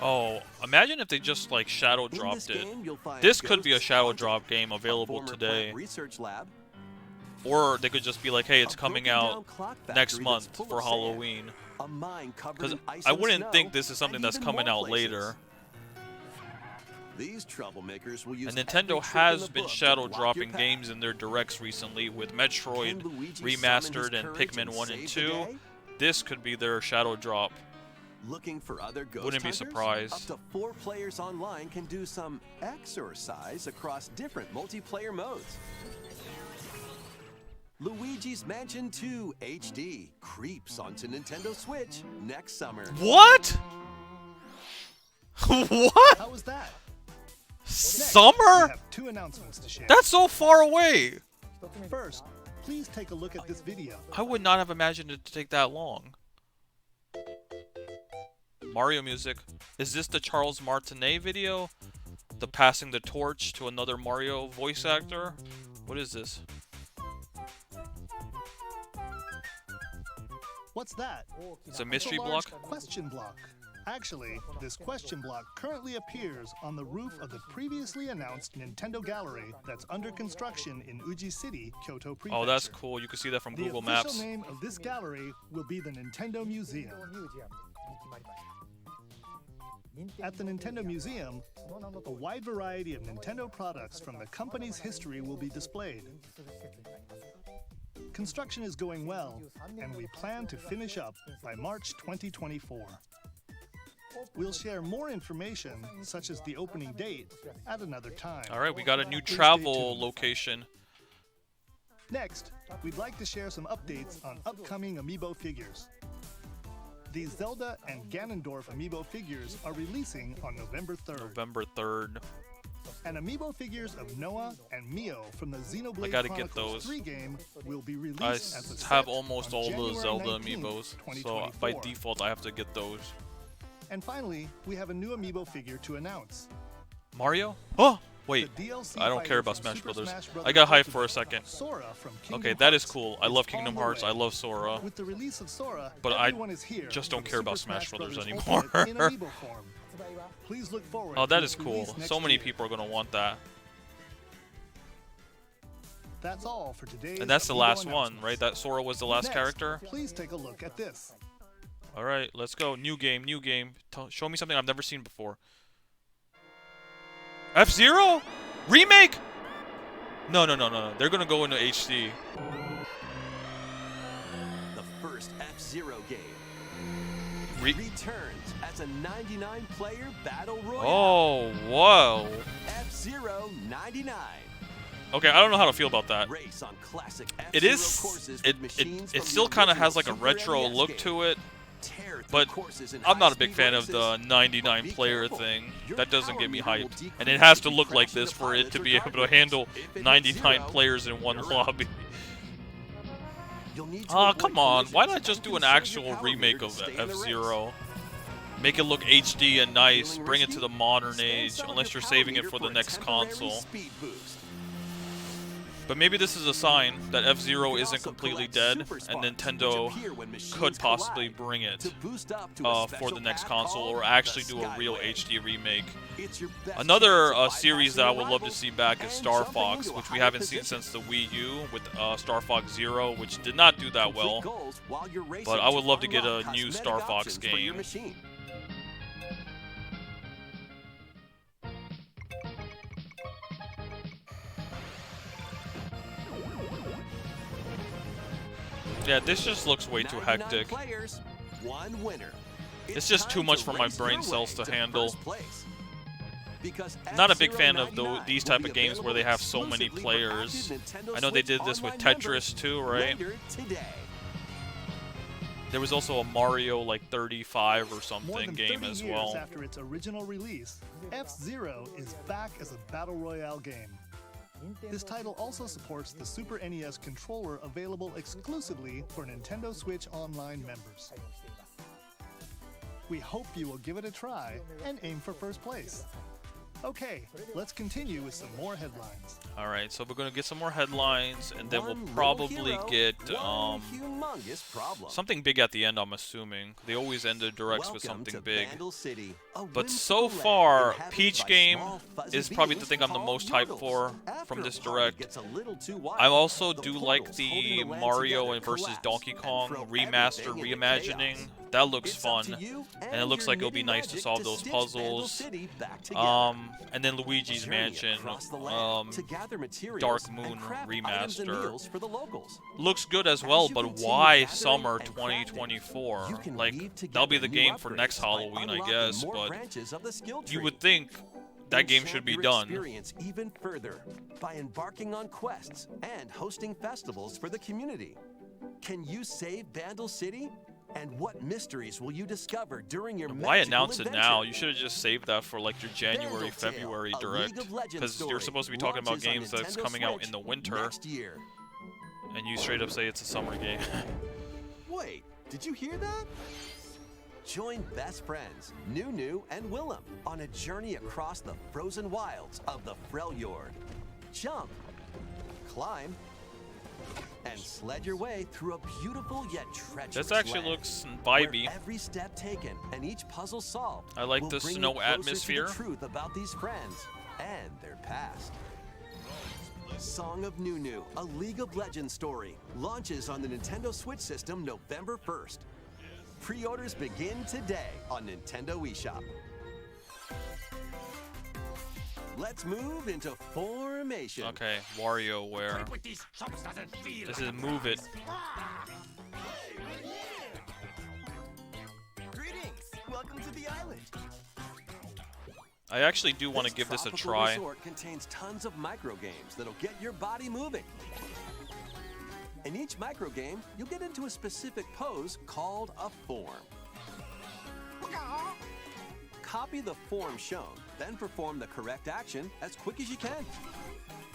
S1: Oh, imagine if they just like shadow
S3: In this
S1: dropped it.
S3: game, you'll find
S1: This could be a
S3: ghosts
S1: shadow
S3: haunted,
S1: drop game
S3: a
S1: available
S3: former
S1: today.
S3: plant research lab,
S1: Or they could just be like, hey, it's
S3: a
S1: coming
S3: broken-down
S1: out
S3: clock
S1: next
S3: factory
S1: month
S3: that's full
S1: for
S3: of sand,
S1: Halloween.
S3: a mine covered
S1: Because
S3: in ice
S1: I
S3: and
S1: wouldn't
S3: snow,
S1: think this is something
S3: and
S1: that's
S3: even
S1: coming
S3: more
S1: out
S3: places.
S1: later.
S3: These troublemakers will use
S1: And
S3: every
S1: Nintendo
S3: trick in
S1: has
S3: the
S1: been
S3: book to
S1: shadow
S3: block
S1: dropping
S3: your path.
S1: games in their directs recently with
S3: Can
S1: Metroid
S3: Luigi summon his
S1: Remastered and
S3: courage
S1: Pikmin 1 and
S3: save
S1: 2.
S3: the day?
S1: This could be their shadow drop.
S3: Looking for other ghost
S1: Wouldn't be
S3: hunters?
S1: surprised.
S3: Up to 4 players online can do some exercise across different multiplayer modes. Luigi's Mansion 2 HD creeps onto Nintendo Switch next summer.
S1: What? What?
S2: How was that? We
S1: Summer?
S2: have 2 announcements to share.
S1: That's so far away.
S2: First, please take a look at this video.
S1: I would not have imagined it to take that long. Mario music. Is this the Charles Martinet video? The passing the torch to another Mario voice actor? What is this?
S2: What's that?
S1: It's a mystery
S2: It's a large
S1: block?
S2: question block. Actually, this question block currently appears on the roof of the previously announced Nintendo Gallery that's under construction in Uji City, Kyoto Prefecture.
S1: Oh, that's cool. You can see that from
S2: The
S1: Google
S2: official
S1: Maps.
S2: name of this gallery will be the Nintendo Museum. At the Nintendo Museum, a wide variety of Nintendo products from the company's history will be displayed. Construction is going well, and we plan to finish up by March 2024. We'll share more information, such as the opening date, at another time.
S1: Alright, we got a new
S2: Please stay
S1: travel
S2: tuned.
S1: location.
S2: Next, we'd like to share some updates on upcoming Amiibo figures. These Zelda and Ganondorf Amiibo figures are releasing on November 3rd.
S1: November 3rd.
S2: And Amiibo figures of Noah and Mio from the Xenoblade
S1: gotta get
S2: Chronicles
S1: those.
S2: 3 game will be released
S1: I
S2: as a set
S1: have almost
S2: on
S1: all the
S2: January
S1: Zelda
S2: 19th,
S1: amiibos, so
S2: 2024.
S1: by default I have to get those.
S2: And finally, we have a new Amiibo figure to announce.
S1: Mario? Oh! Wait,
S2: The DLC
S1: I don't care
S2: fighter
S1: about
S2: from
S1: Smash
S2: Super
S1: Brothers.
S2: Smash
S1: I got hyped
S2: Ultimate,
S1: for a second.
S2: Sora from Kingdom
S1: Okay, that is
S2: Hearts
S1: cool. I
S2: is
S1: love
S2: on
S1: Kingdom
S2: the
S1: Hearts.
S2: way.
S1: I love Sora.
S2: With the release of Sora,
S1: But I
S2: everyone is here
S1: just
S2: for
S1: don't
S2: the
S1: care about
S2: Super
S1: Smash Brothers
S2: Ultimate
S1: anymore.
S2: in Amiibo form. Please look forward
S1: Oh,
S2: to
S1: that
S2: its
S1: is cool.
S2: release next
S1: So many
S2: year.
S1: people are gonna want that.
S2: That's all for today.
S1: And that's the last one, right? That Sora was the last
S2: Next,
S1: character?
S2: Please take a look at this.
S1: Alright, let's go. New game, new game. Show me something I've never seen before. F-Zero? Remake? No, no, no, no, no. They're gonna go into HD.
S3: The first F-Zero game
S1: Re
S3: returns as a 99-player battle royale.
S1: Oh, whoa.
S3: F-Zero 99.
S1: Okay, I don't know how to feel about that.
S3: Race on classic
S1: It
S3: F-Zero
S1: is.
S3: courses
S1: It
S3: with machines
S1: it
S3: from
S1: still
S3: the
S1: kind of
S3: original
S1: has like a
S3: Super
S1: retro
S3: NES
S1: look
S3: game.
S1: to it,
S3: Tear through
S1: but
S3: courses in
S1: I'm not a big
S3: high-speed
S1: fan of the
S3: races.
S1: 99
S3: But be
S1: player
S3: careful.
S1: thing.
S3: Your
S1: That doesn't
S3: power
S1: get me
S3: meter will
S1: hyped.
S3: decrease
S1: And it has
S3: if
S1: to
S3: you
S1: look like
S3: crash
S1: this
S3: into
S1: for it
S3: pilots
S1: to
S3: or
S1: be able to
S3: drivers.
S1: handle
S3: If it hits
S1: 99
S3: zero,
S1: players in one
S3: you're out.
S1: lobby.
S3: You'll need to
S1: Ah,
S3: avoid
S1: come on. Why not
S3: collisions
S1: just
S3: and
S1: do an
S3: conserve your
S1: actual
S3: power
S1: remake
S3: meter
S1: of
S3: to stay in the race.
S1: F-Zero? Make it look HD and nice.
S3: Feeling
S1: Bring it
S3: risky?
S1: to the modern
S3: Spend
S1: age,
S3: some of
S1: unless
S3: your
S1: you're
S3: power
S1: saving it
S3: meter
S1: for the
S3: a
S1: next
S3: temporary
S1: console.
S3: speed boost.
S1: But maybe this is a sign that F-Zero
S3: You can
S1: isn't
S3: also
S1: completely
S3: collect
S1: dead,
S3: super
S1: and
S3: sparks,
S1: Nintendo
S3: which appear when machines
S1: could possibly
S3: collide.
S1: bring it
S3: To boost up to a
S1: for
S3: special
S1: the next
S3: path
S1: console,
S3: called
S1: or actually
S3: the
S1: do a real
S3: Skyway.
S1: HD remake.
S3: It's your best
S1: Another
S3: chance of
S1: series that I
S3: bypassing
S1: would love to
S3: rivals
S1: see back is
S3: and
S1: Star
S3: jumping
S1: Fox,
S3: into a
S1: which we
S3: higher
S1: haven't seen
S3: position.
S1: since the Wii U with Star Fox Zero, which did not do that
S3: Complete
S1: well.
S3: goals while you're racing
S1: But I would love to get
S3: unlock
S1: a new
S3: cosmetic
S1: Star Fox
S3: options for your
S1: game.
S3: machine.
S1: Yeah, this just looks way too
S3: 99
S1: hectic.
S3: Players, one winner.
S1: It's just too
S3: time
S1: much
S3: to
S1: for my
S3: race
S1: brain
S3: your
S1: cells
S3: way
S1: to handle.
S3: first place. Because
S1: Not a big fan of
S3: F099
S1: these
S3: will
S1: type
S3: be
S1: of games where they have so many
S3: exclusively for
S1: players.
S3: active Nintendo
S1: I know they
S3: Switch
S1: did this with
S3: online
S1: Tetris
S3: members
S1: too, right?
S3: later today.
S1: There was also a Mario like 35 or
S2: More
S1: something
S2: than
S1: game
S2: 30
S1: as
S2: years
S1: well.
S2: after its original release, F-Zero is back as a battle royale game. This title also supports the Super NES controller available exclusively for Nintendo Switch Online members. We hope you will give it a try and aim for first place. Okay, let's continue with some more headlines.
S1: All right, so we're gonna get some more headlines, and then we'll
S3: One little
S1: probably
S3: hero,
S1: get
S3: one humongous problem.
S1: something big at the end. I'm assuming they always end their directs with
S3: Welcome
S1: something
S3: to
S1: big.
S3: Vandal City, a
S1: But
S3: whimsical
S1: so
S3: land
S1: far,
S3: inhabited
S1: Peach
S3: by
S1: game
S3: small, fuzzy
S1: is probably the
S3: beings
S1: thing I'm the
S3: called
S1: most hyped
S3: Yordles.
S1: for
S3: After
S1: from this
S3: a party
S1: direct.
S3: gets a little too wild,
S1: I also
S3: the
S1: do
S3: portals
S1: like
S3: holding
S1: the
S3: land
S1: Mario
S3: together
S1: and versus
S3: collapse
S1: Donkey
S3: and
S1: Kong
S3: throw
S1: remaster
S3: everything into
S1: reimagining.
S3: chaos.
S1: That looks
S3: It's up
S1: fun,
S3: to you
S1: and it looks
S3: your
S1: like it'll be
S3: nitty
S1: nice to
S3: magic
S1: solve those
S3: stitch Vandal
S1: puzzles.
S3: City back together.
S1: And then Luigi's
S3: Journey
S1: Mansion,
S3: across the land to gather materials
S1: Dark
S3: and
S1: Moon
S3: craft items and
S1: remaster.
S3: meals for the locals.
S1: Looks good as
S3: As
S1: well,
S3: you
S1: but
S3: continue
S1: why
S3: gathering
S1: summer
S3: and crafting,
S1: 2024?
S3: you can
S1: Like,
S3: weave
S1: that'll be
S3: together
S1: the
S3: new
S1: game for next
S3: upgrades by
S1: Halloween, I
S3: unlocking
S1: guess,
S3: more
S1: but
S3: branches of the skill
S1: you
S3: tree.
S1: would think that game
S3: Enchant
S1: should be
S3: your
S1: done.
S3: Experience even further by embarking on quests and hosting festivals for the community. Can you save Vandal City? And what mysteries will you discover during your
S1: Why
S3: magical
S1: announce it now?
S3: adventure?
S1: You should have just saved that for like your January,
S3: Vandal Tale,
S1: February
S3: a
S1: direct,
S3: League of Legends
S1: because you're
S3: story,
S1: supposed to be talking about
S3: launches on
S1: games that's
S3: Nintendo
S1: coming out
S3: Switch
S1: in the winter,
S3: next year.
S1: and you straight up say it's a summer game.
S3: Wait, did you hear that? Join best friends, Nunu and Willem, on a journey across the frozen wilds of the Freljord. Jump, climb, and sled your way through a beautiful yet treacherous
S1: This actually
S3: land,
S1: looks
S3: where
S1: vibey.
S3: every step taken and each puzzle solved
S1: I like
S3: will
S1: the
S3: bring you
S1: snow
S3: closer to
S1: atmosphere.
S3: the truth about these friends and their past. Song of Nunu, a League of Legends story, launches on the Nintendo Switch system November 1st. Pre-orders begin today on Nintendo eShop. Let's move into formation.
S1: Okay, WarioWare. This is Move It.
S3: Greetings. Welcome to the island.
S1: I actually do want to give this a
S3: tropical
S1: try.
S3: resort contains tons of micro games that'll get your body moving. In each micro game, you'll get into a specific pose called a form. Copy the form shown, then perform the correct action as quick as you can.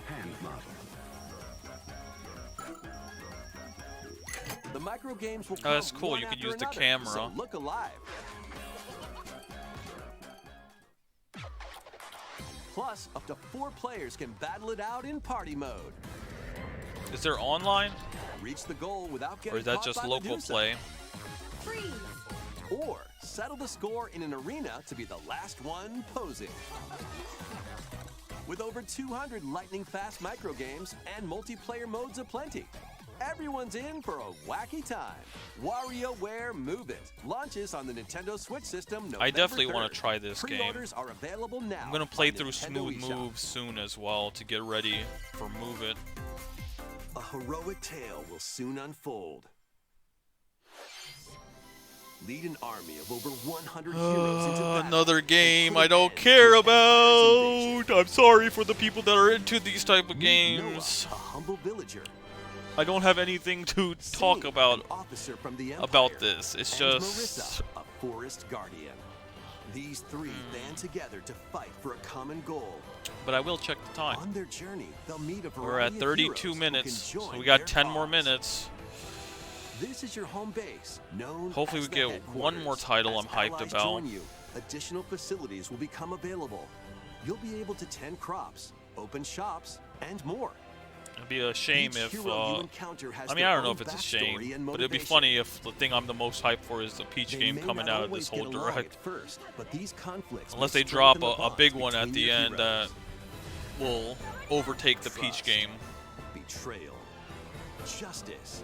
S7: Hand model.
S3: The micro games will
S1: Oh, that's
S3: come
S1: cool.
S3: one
S1: You can
S3: after
S1: use the
S3: another,
S1: camera.
S3: so look alive. Plus, up to 4 players can battle it out in party mode.
S1: Is there online,
S3: Reach the goal without getting
S1: or is that
S3: caught
S1: just
S3: by
S1: local
S3: Medusa.
S1: play?
S4: Freeze!
S3: Or settle the score in an arena to be the last one posing. With over 200 lightning-fast micro games and multiplayer modes aplenty, everyone's in for a wacky time. WarioWare Move It launches on the Nintendo Switch system November
S1: I definitely
S3: 3rd.
S1: want to try this game.
S3: Pre-orders are available now.
S1: I'm gonna play
S3: on
S1: through
S3: Nintendo
S1: Smooth
S3: eShop.
S1: Move soon as well to get ready for Move It.
S3: A heroic tale will soon unfold. Lead an army of over 100 heroes into battle.
S1: Another
S3: and
S1: game
S3: put
S1: I
S3: an
S1: don't
S3: end
S1: care
S3: to Empire's invasion.
S1: about. I'm sorry for the people that are into these type of
S3: Meet Noah,
S1: games.
S3: a humble villager.
S1: I don't have anything to talk
S3: Sing,
S1: about
S3: an officer from the Empire,
S1: about this. It's
S3: and
S1: just
S3: Marissa, a forest guardian. These three band together to fight for a common goal.
S1: but I will check the time.
S3: On their journey, they'll meet a variety
S1: We're at
S3: of
S1: 32
S3: heroes who
S1: minutes,
S3: can
S1: so
S3: join
S1: we got
S3: their
S1: 10 more
S3: cause.
S1: minutes.
S3: This is your home base, known
S1: Hopefully
S3: as
S1: we
S3: the
S1: get one more
S3: headquarters.
S1: title
S3: As
S1: I'm hyped
S3: allies
S1: about.
S3: join you, additional facilities will become available. You'll be able to tend crops, open shops, and more.
S1: It'd be a shame
S3: Each
S1: if,
S3: hero you encounter has
S1: I mean,
S3: their
S1: I don't know
S3: own
S1: if it's a
S3: backstory
S1: shame,
S3: and
S1: but it'd be
S3: motivation.
S1: funny if the thing I'm the most hyped for is the Peach
S3: They
S1: game
S3: may
S1: coming
S3: not
S1: out of this
S3: always
S1: whole
S3: get along
S1: direct.
S3: at first, but these conflicts
S1: Unless
S3: may
S1: they drop
S3: strengthen the
S1: a big
S3: bonds
S1: one at
S3: between
S1: the
S3: your
S1: end that
S3: heroes.
S1: will overtake the Peach
S3: Trust,
S1: game.
S3: Betrayal, justice,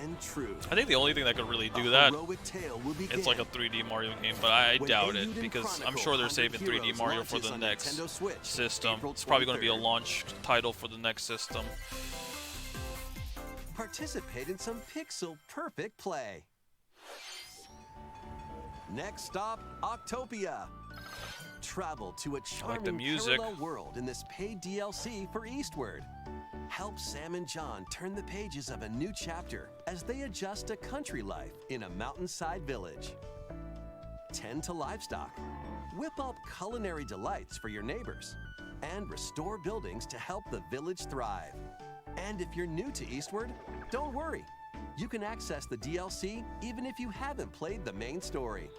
S3: and truth.
S1: I think the only thing that could really do
S3: A
S1: that
S3: heroic tale will begin.
S1: it's like a 3D Mario game, but I
S3: When
S1: doubt
S3: Eiyuden
S1: it because I'm
S3: Chronicle
S1: sure they're
S3: 100
S1: saving 3D
S3: Heroes
S1: Mario for
S3: launches
S1: the
S3: on
S1: next
S3: Nintendo Switch,
S1: system.
S3: April
S1: It's probably going to be a
S3: 23rd.
S1: launch title for the next system.
S3: Participate in some pixel-perfect play. Next stop, Octopia. Travel to a charming parallel world in this paid DLC for Eastward. Help Sam and John turn the pages of a new chapter as they adjust to country life in a mountainside village. Tend to livestock, whip up culinary delights for your neighbors, and restore buildings to help the village thrive. And if you're new to Eastward, don't worry. You can access the DLC even if you haven't played the main story.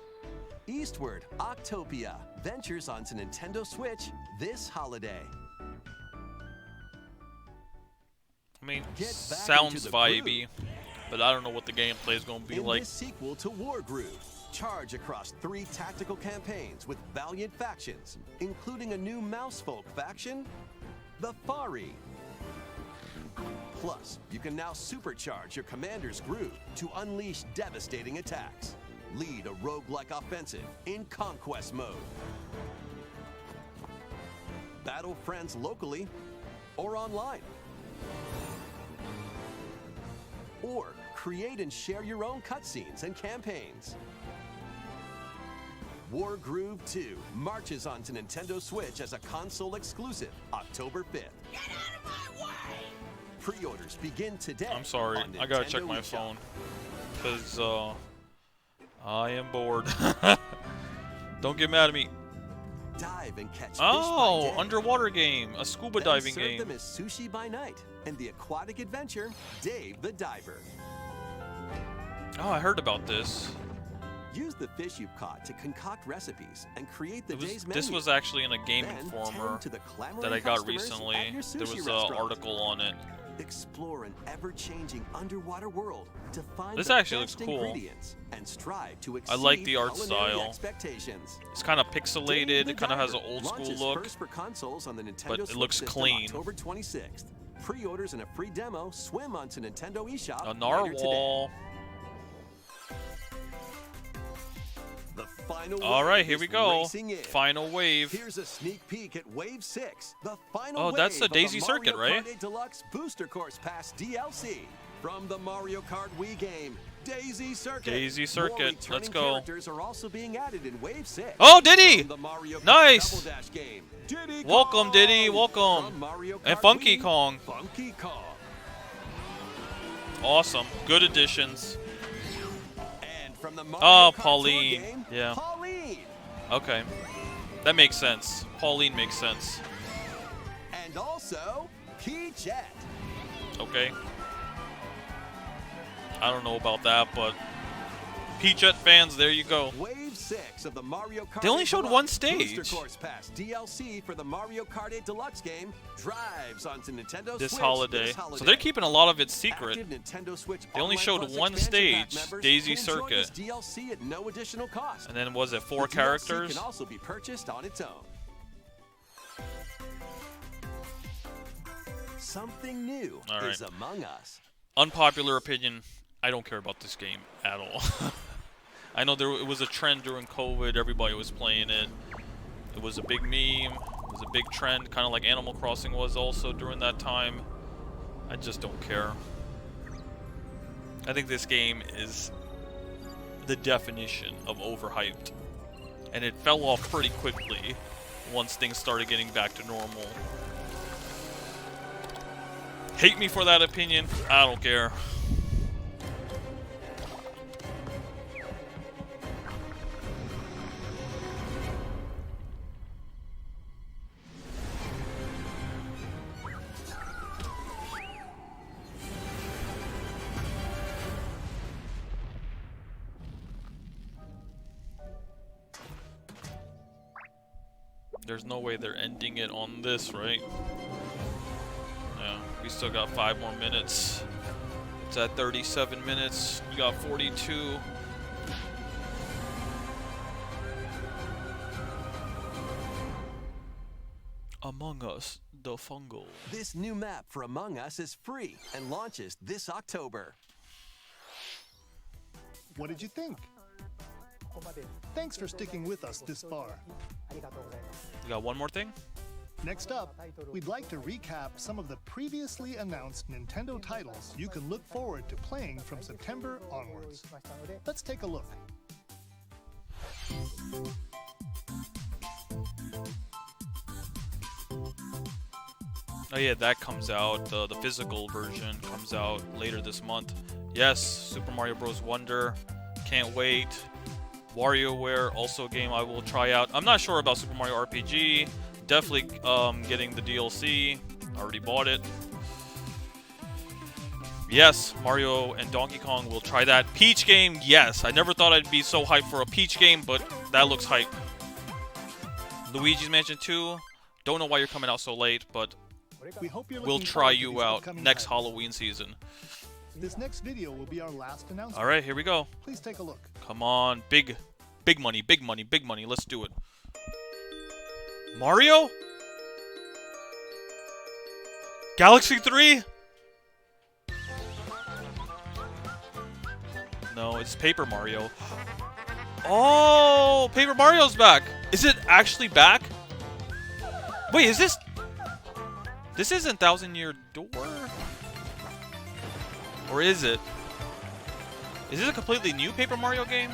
S3: Eastward Octopia ventures onto Nintendo Switch this holiday.
S1: I mean, sounds vibey, but I don't know what the gameplay is going to be like.
S3: In this sequel to Wargroove, charge across 3 tactical campaigns with valiant factions, including a new Mousefolk faction, the Fari. Plus, you can now supercharge your commander's groove to unleash devastating attacks. Lead a roguelike offensive in Conquest mode. Battle friends locally or online. Or create and share your own cutscenes and campaigns. Wargroove 2 marches onto Nintendo Switch as a console exclusive October 5th. Get out of my way! Pre-orders begin today.
S1: I'm sorry, I gotta check my phone. Because, I am bored. Don't get mad at me.
S3: Dive and catch fish
S1: Oh,
S3: by day.
S1: underwater game. A scuba
S3: Then
S1: diving
S3: serve
S1: game.
S3: them as sushi by night. And the aquatic adventure, Dave the Diver.
S1: Oh, I heard about this.
S3: Use the fish you've caught to concoct recipes and create the day's menu.
S1: This was actually in a Game
S3: Then
S1: Informer
S3: tend to the clamoring
S1: that I got
S3: customers
S1: recently.
S3: at your
S1: There
S3: sushi
S1: was an
S3: restaurant.
S1: article on it.
S3: Explore an ever-changing underwater world to find
S1: This
S3: the
S1: actually
S3: best
S1: looks cool.
S3: ingredients and strive to
S1: I
S3: exceed
S1: like the art
S3: culinary
S1: style.
S3: expectations.
S1: It's kind of pixelated.
S3: Dave the
S1: It kind of has an
S3: Diver
S1: old school
S3: launches
S1: look.
S3: first for consoles on the Nintendo
S1: but it
S3: Switch
S1: looks
S3: system
S1: clean.
S3: October 26th. Pre-orders and a free demo swim onto Nintendo eShop
S1: A
S3: later today.
S1: narwhal.
S3: The final
S1: All right,
S3: wave
S1: here
S3: is
S1: we go.
S3: racing in.
S1: Final wave.
S3: Here's a sneak peek at Wave 6, the final
S1: Oh,
S3: wave
S1: that's the
S3: of
S1: Daisy Circuit,
S3: Mario
S1: right?
S3: Kart 8 Deluxe Booster Course Pass DLC from the Mario Kart Wii game, Daisy Circuit.
S1: Daisy
S3: More
S1: Circuit,
S3: returning
S1: let's go.
S3: Characters are also being added in Wave 6.
S1: Oh, Diddy!
S3: From the Mario Kart
S1: Nice!
S3: Double Dash game, Diddy
S1: Welcome,
S3: Kong.
S1: Diddy, welcome.
S3: From Mario
S1: And
S3: Kart
S1: Funky
S3: Wii,
S1: Kong.
S3: Funky Kong.
S1: Awesome. Good additions.
S3: And from the
S1: Oh,
S3: Mario Kart Tour
S1: Pauline.
S3: game,
S1: Yeah.
S3: Pauline.
S1: Okay. That makes sense. Pauline makes sense.
S3: And also, Peachette.
S1: Okay. I don't know about that, but Peachette fans, there you go.
S3: Wave 6 of the Mario Kart
S1: They only
S3: 8
S1: showed
S3: Deluxe
S1: one stage.
S3: Booster Course Pass DLC for the Mario Kart 8 Deluxe game drives onto Nintendo
S1: This
S3: Switch
S1: holiday.
S3: this holiday.
S1: So they're keeping a lot of it secret.
S3: Active Nintendo Switch
S1: They only
S3: Online
S1: showed
S3: Plus
S1: one
S3: expansion pack
S1: stage,
S3: members
S1: Daisy
S3: can enjoy
S1: Circuit.
S3: this DLC at no additional cost.
S1: And then was it 4
S3: The DLC
S1: characters?
S3: can also be purchased on its own. Something new
S1: All right.
S3: is among us.
S1: Unpopular opinion, I don't care about this game at all. I know it was a trend during COVID. Everybody was playing it. It was a big meme. It was a big trend, kind of like Animal Crossing was also during that time. I just don't care. I think this game is the definition of overhyped. And it fell off pretty quickly once things started getting back to normal. Hate me for that opinion. I don't care. There's no way they're ending it on this, right? Yeah, we still got 5 more minutes. It's at 37 minutes. We got 42. Among Us, the Fungal.
S3: This new map for Among Us is free and launches this October.
S2: What did you think? Thanks for sticking with us this far.
S1: You got one more thing?
S2: Next up, we'd like to recap some of the previously announced Nintendo titles you can look forward to playing from September onwards. Let's take a look.
S1: Oh yeah, that comes out. The physical version comes out later this month. Yes, Super Mario Bros. Wonder. Can't wait. WarioWare, also a game I will try out. I'm not sure about Super Mario RPG. Definitely getting the DLC. Already bought it. Yes, Mario and Donkey Kong, will try that. Peach game, yes. I never thought I'd be so hyped for a Peach game, but that looks hype. Luigi's Mansion 2. Don't know why you're coming out so late, but
S2: We hope you're
S1: we'll
S2: looking
S1: try
S2: forward to
S1: you
S2: these
S1: out
S2: upcoming
S1: next
S2: titles.
S1: Halloween season.
S2: This next video will be our last announcement.
S1: All right, here we go.
S2: Please take a look.
S1: Come on, big money, big money, big money. Let's do it. Mario? Galaxy 3? No, it's Paper Mario. Oh, Paper Mario's back. Is it actually back? Wait, is this... This isn't Thousand Year Door? Or is it? Is this a completely new Paper Mario game?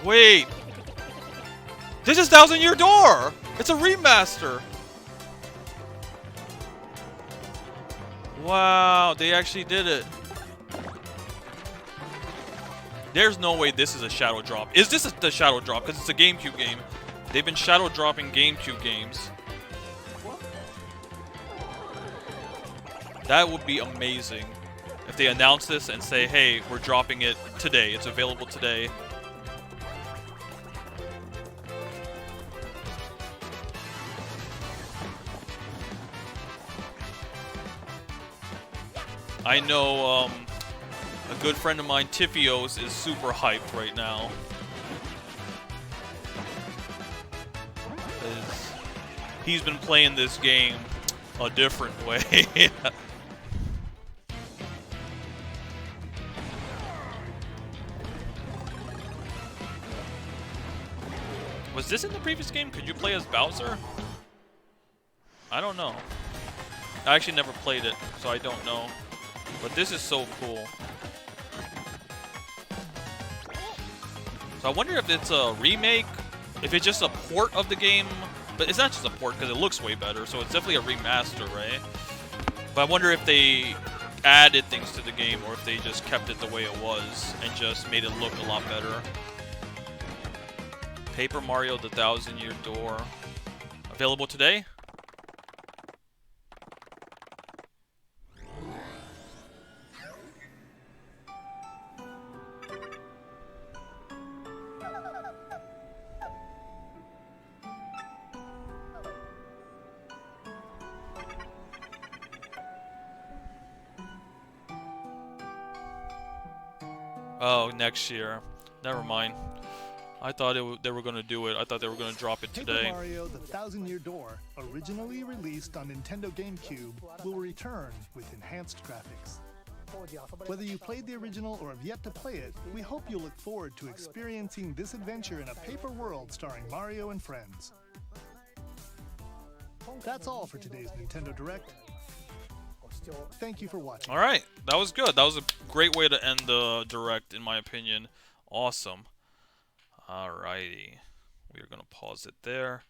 S1: Wait. This is Thousand Year Door! It's a remaster! Wow, they actually did it. There's no way this is a shadow drop. Is this the shadow drop? Because it's a GameCube game. They've been shadow dropping GameCube games. That would be amazing if they announce this and say, hey, we're dropping it today. It's available today. I know a good friend of mine, Tifios, is super hyped right now. He's been playing this game a different way. Was this in the previous game? Could you play as Bowser? I don't know. I actually never played it, so I don't know. But this is so cool. So I wonder if it's a remake, if it's just a port of the game. But it's not just a port because it looks way better, so it's definitely a remaster, right? But I wonder if they added things to the game or if they just kept it the way it was and just made it look a lot better. Paper Mario: The Thousand Year Door. Available today? Oh, next year. Never mind. I thought they were going to do it. I thought they were going to drop it today.
S2: Paper Mario: The Thousand Year Door, originally released on Nintendo GameCube, will return with enhanced graphics. Whether you played the original or have yet to play it, we hope you look forward to experiencing this adventure in a paper world starring Mario and friends. That's all for today's Nintendo Direct. Thank you for watching.
S1: All right. That was good. That was a great way to end the Direct, in my opinion. Awesome. Alrighty. We're going to pause it there.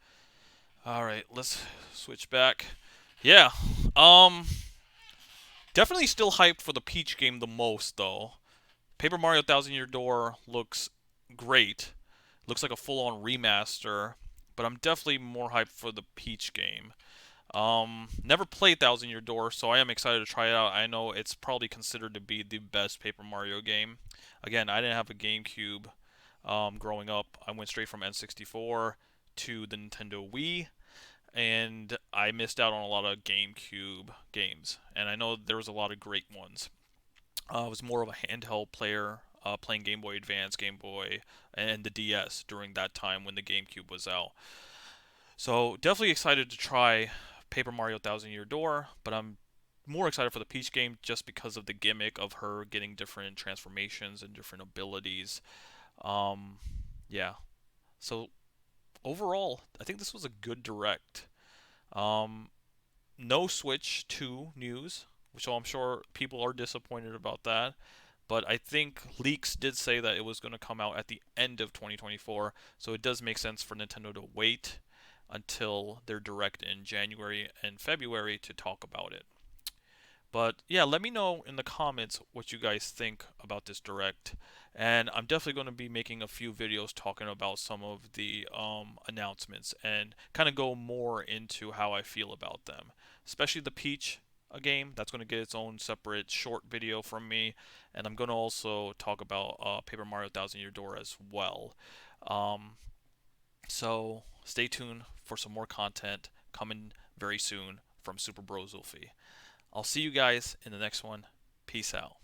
S1: Alright, let's switch back. Yeah. Definitely still hyped for the Peach game the most, though. Paper Mario Thousand Year Door looks great. Looks like a full-on remaster. But I'm definitely more hyped for the Peach game. Never played Thousand Year Door, so I am excited to try it out. I know it's probably considered to be the best Paper Mario game. Again, I didn't have a GameCube growing up. I went straight from N64 to the Nintendo Wii, and I missed out on a lot of GameCube games. And I know there was a lot of great ones. I was more of a handheld player, playing Game Boy Advance, Game Boy, and the DS during that time when the GameCube was out. So definitely excited to try Paper Mario Thousand Year Door, but I'm more excited for the Peach game just because of the gimmick of her getting different transformations and different abilities. Yeah. So overall, I think this was a good direct. Um, no Switch 2 news, so I'm sure people are disappointed about that. But I think leaks did say that it was going to come out at the end of 2024, so it does make sense for Nintendo to wait until their direct in January and February to talk about it. But yeah, let me know in the comments what you guys think about this direct. And I'm definitely going to be making a few videos talking about some of the announcements and kind of go more into how I feel about them. Especially the Peach game. That's going to get its own separate short video from me. And I'm going to also talk about Paper Mario Thousand Year Door as well. Um, so stay tuned for some more content coming very soon from Super Bro Zulfi. I'll see you guys in the next one. Peace out.